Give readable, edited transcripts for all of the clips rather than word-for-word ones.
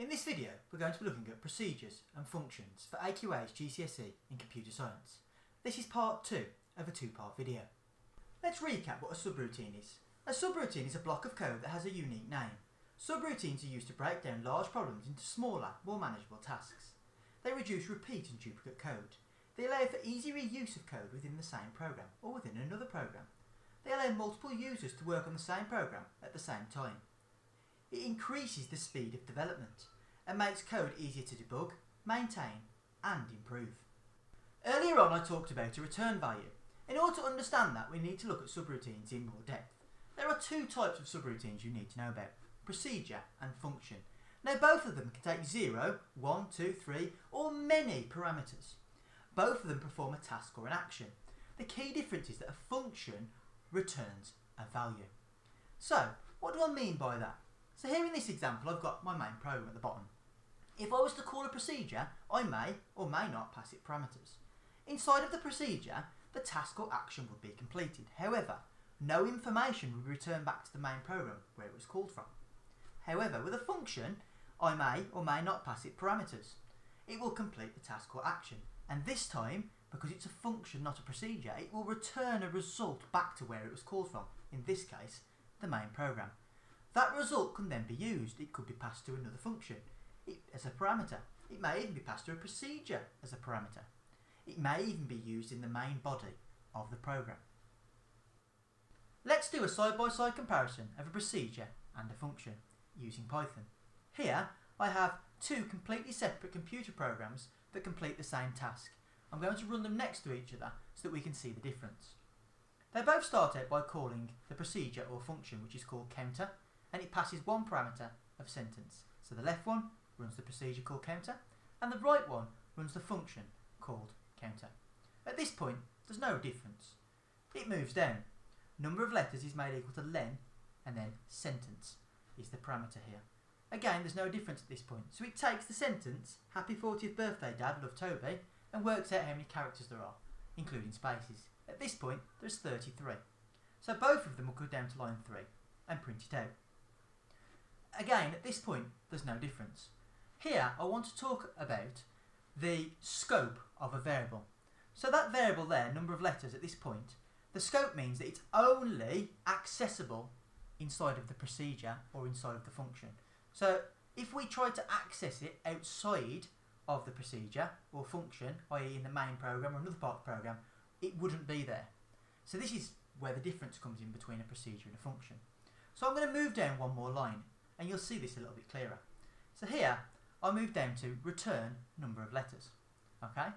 In this video, we're going to be looking at procedures and functions for AQA's GCSE in computer science. This is part 2 of a 2-part video. Let's recap what a subroutine is. A subroutine is a block of code that has a unique name. Subroutines are used to break down large problems into smaller, more manageable tasks. They reduce repeat and duplicate code. They allow for easy reuse of code within the same program or within another program. They allow multiple users to work on the same program at the same time. It increases the speed of development and makes code easier to debug, maintain and improve. Earlier on I talked about a return value. In order to understand that, we need to look at subroutines in more depth. There are 2 types of subroutines you need to know about: procedure and function. Now both of them can take 0, 1, 2, 3 or many parameters. Both of them perform a task or an action. The key difference is that a function returns a value. So what do I mean by that? So here in this example I've got my main program at the bottom. If I was to call a procedure, I may or may not pass it parameters. Inside of the procedure, the task or action would be completed. However, no information would be returned back to the main program where it was called from. However, with a function, I may or may not pass it parameters. It will complete the task or action, and this time, because it's a function not a procedure, it will return a result back to where it was called from, in this case, the main program. That result can then be used. It could be passed to another function as a parameter. It may even be passed to a procedure as a parameter. It may even be used in the main body of the program. Let's do a side-by-side comparison of a procedure and a function using Python. Here I have 2 completely separate computer programs that complete the same task. I'm going to run them next to each other so that we can see the difference. They both start out by calling the procedure or function, which is called counter, and it passes one parameter of sentence. So the left one runs the procedure called counter and the right one runs the function called counter. At this point there's no difference. It moves down. Number of letters is made equal to len and then sentence is the parameter here. Again, there's no difference at this point. So it takes the sentence, happy 40th birthday dad, love Toby, and works out how many characters there are, including spaces. At this point there's 33. So both of them will go down to line 3 and print it out. Again, at this point there's no difference. Here I want to talk about the scope of a variable. So that variable there, number of letters at this point, the scope means that it's only accessible inside of the procedure or inside of the function. So if we try to access it outside of the procedure or function, i.e. in the main program or another part of the program, it wouldn't be there. So this is where the difference comes in between a procedure and a function. So I'm going to move down one more line and you'll see this a little bit clearer. So here I'll move down to return number of letters. Okay?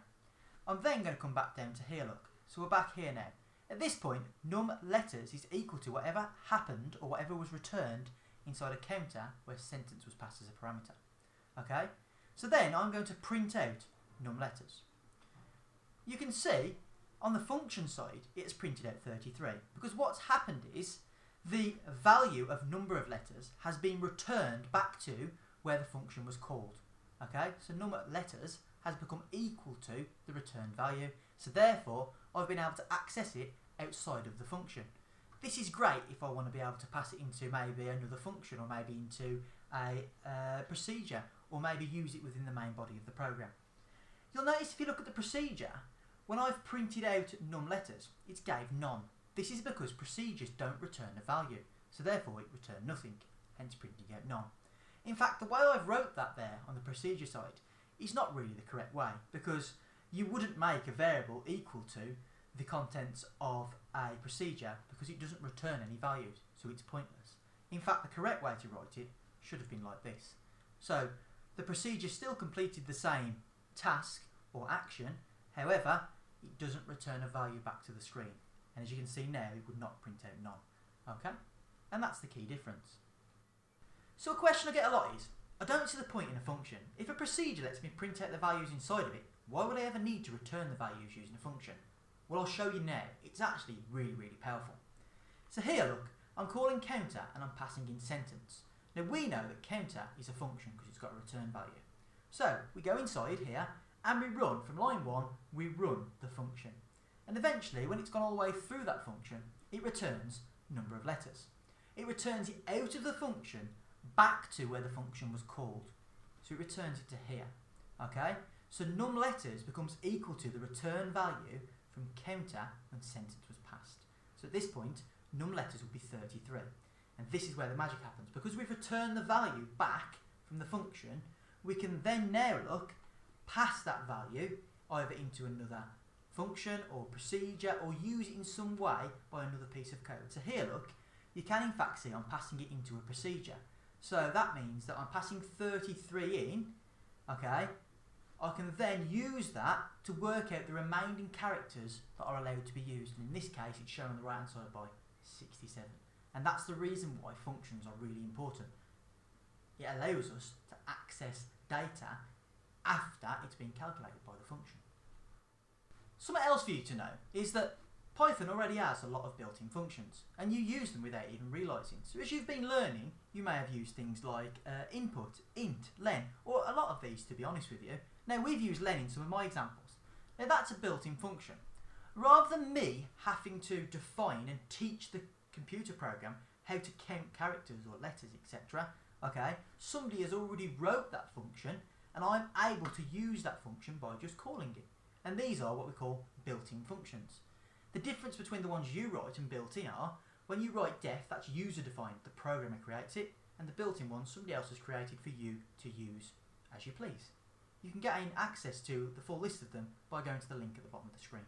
I'm then going to come back down to here, look. So we're back here now. At this point, num letters is equal to whatever happened or whatever was returned inside a counter where sentence was passed as a parameter. Okay? So then I'm going to print out num letters. You can see on the function side it has printed out 33 because what's happened is the value of number of letters has been returned back to where the function was called. Okay? So number of letters has become equal to the returned value, so therefore I've been able to access it outside of the function. This is great if I want to be able to pass it into maybe another function or maybe into a procedure or maybe use it within the main body of the program. You'll notice if you look at the procedure, when I've printed out num letters, it's gave none. This is because procedures don't return a value, so therefore it returned nothing, hence printing out none. In fact, the way I've wrote that there on the procedure side is not really the correct way, because you wouldn't make a variable equal to the contents of a procedure because it doesn't return any values, so it's pointless. In fact, the correct way to write it should have been like this. So the procedure still completed the same task or action, however, it doesn't return a value back to the screen. And as you can see now, it would not print out none. Okay? And that's the key difference. So a question I get a lot is, I don't see the point in a function. If a procedure lets me print out the values inside of it, why would I ever need to return the values using a function? Well, I'll show you now. It's actually really, really powerful. So here, look, I'm calling counter and I'm passing in sentence. Now we know that counter is a function because it's got a return value. So we go inside here and we run, from line 1, we run the function. And eventually, when it's gone all the way through that function, it returns number of letters. It returns it out of the function back to where the function was called. so it returns it to here. Okay, so num letters becomes equal to the return value from counter when sentence was passed. So at this point, num letters will be 33. And this is where the magic happens. Because we've returned the value back from the function, we can then now look past that value either into another function or procedure or use it in some way by another piece of code. So here look, you can in fact see I'm passing it into a procedure. So that means that I'm passing 33 in, okay? I can then use that to work out the remaining characters that are allowed to be used. And in this case, it's shown on the right hand side by 67. And that's the reason why functions are really important. It allows us to access data after it's been calculated by the function. Something else for you to know is that Python already has a lot of built-in functions, and you use them without even realising. So as you've been learning, you may have used things like input, int, len, or a lot of these to be honest with you. Now we've used len in some of my examples. Now that's a built-in function. Rather than me having to define and teach the computer program how to count characters or letters, etc., okay, somebody has already wrote that function and I'm able to use that function by just calling it. And these are what we call built-in functions. The difference between the ones you write and built-in are, when you write def, that's user-defined, the programmer creates it, and the built-in ones somebody else has created for you to use as you please. You can gain access to the full list of them by going to the link at the bottom of the screen.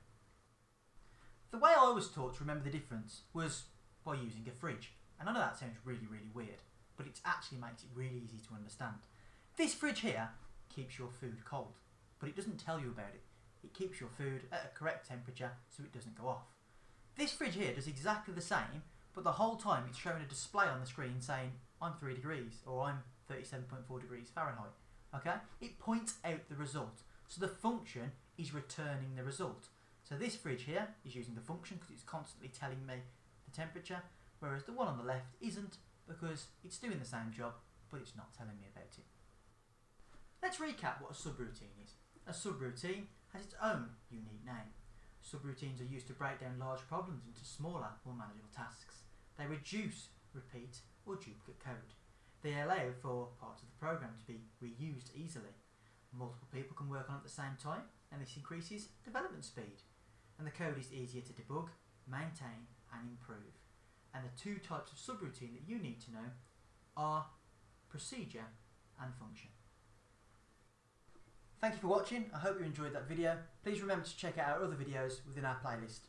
The way I was taught to remember the difference was by using a fridge. And I know that sounds really, really weird, but it actually makes it really easy to understand. This fridge here keeps your food cold, but it doesn't tell you about it. It keeps your food at a correct temperature so it doesn't go off. This fridge here does exactly the same, but the whole time it's showing a display on the screen saying I'm 3 degrees or I'm 37.4 degrees Fahrenheit. Okay? It points out the result. So the function is returning the result. So this fridge here is using the function because it's constantly telling me the temperature, whereas the one on the left isn't because it's doing the same job but it's not telling me about it. Let's recap what a subroutine is. A subroutine has its own unique name. Subroutines are used to break down large problems into smaller, more manageable tasks. They reduce, repeat, or duplicate code. They allow for parts of the program to be reused easily. Multiple people can work on it at the same time, and this increases development speed. And the code is easier to debug, maintain, and improve. And the two types of subroutine that you need to know are procedure and function. Thank you for watching. I hope you enjoyed that video. Please remember to check out our other videos within our playlist.